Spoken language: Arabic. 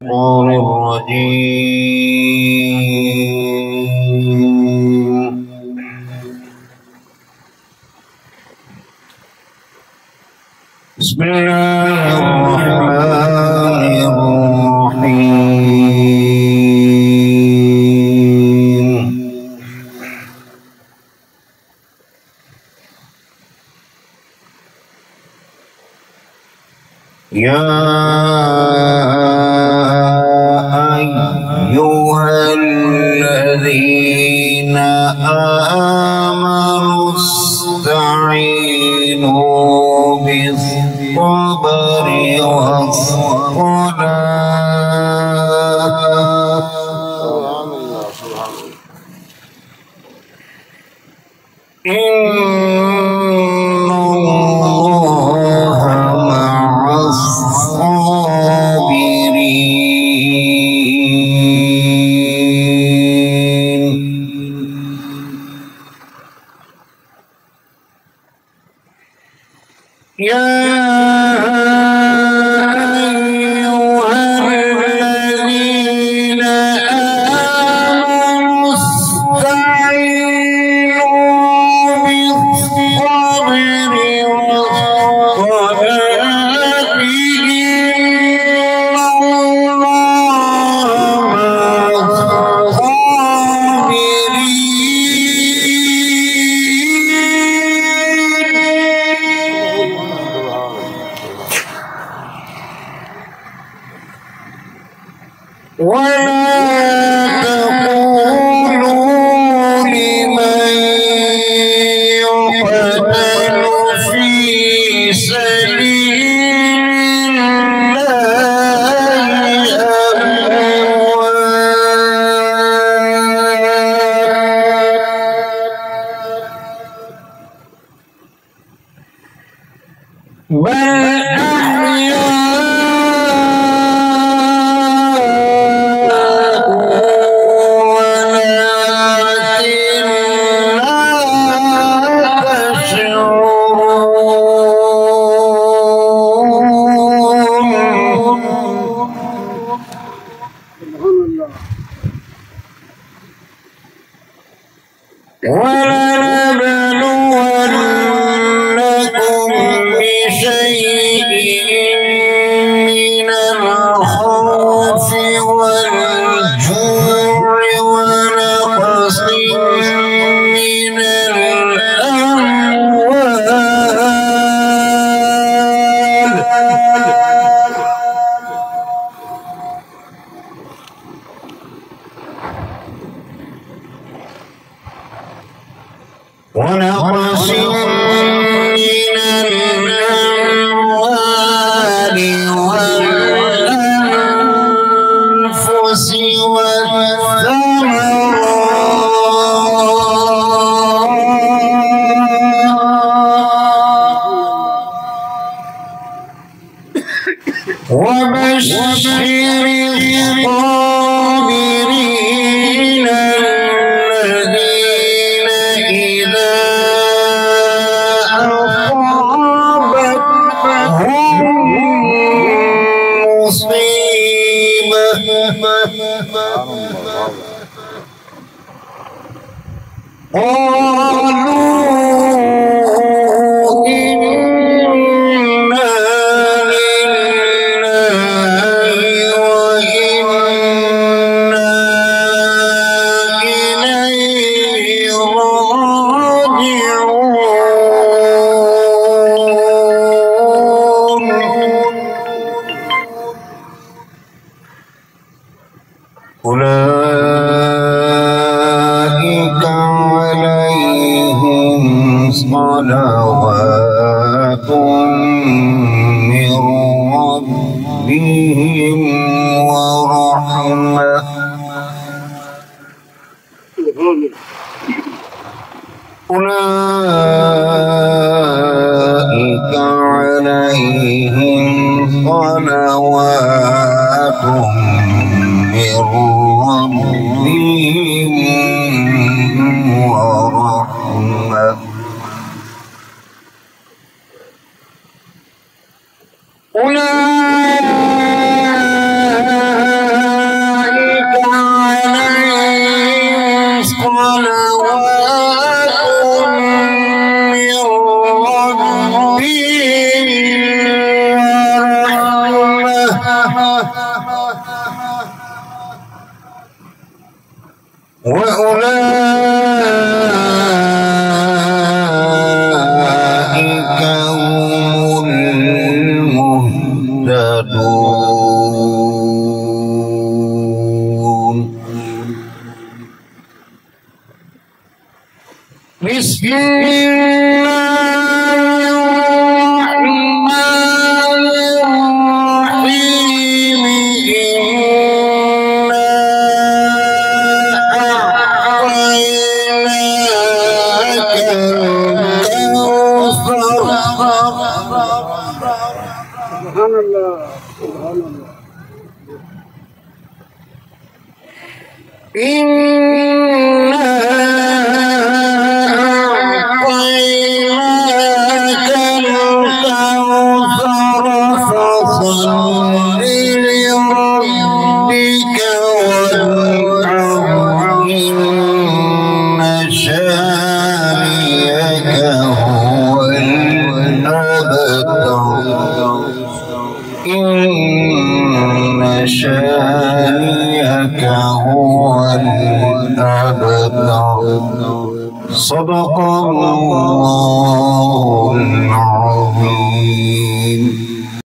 الشيطان الرجيم. بسم الله الرحمن الرحيم. يا أيها الذين آمنوا استعينوا بالصبر والصلاة إن الله مع الصابرين. يا أيها الذين آمنوا استعينوا بالصبر والصلاة إن الله ولا تقولوا لمن يقتل في سبيل الله أموات بل ولنبلونكم بشيء من الخوف والجوع ونقص من الأموال والأنفس والثمرات وبشر الصابرين الذين إذا أصابتهم مصيبة قالوا إنا لله وإنا إليه راجعون. أولئك عليهم صلوات من ربهم ورحمة أولئك عليهم صلوات من ربهم ورحمة أولئك وأولئك هم المهتدون. بسم الله الرحمن الرحيم. سبحان الله سبحان الله. إنا أعطيناك الكوثر فصل لربك وانحر إن شانئك هو الأبتر. إن شانئك هو الأبتر. صدق الله العظيم.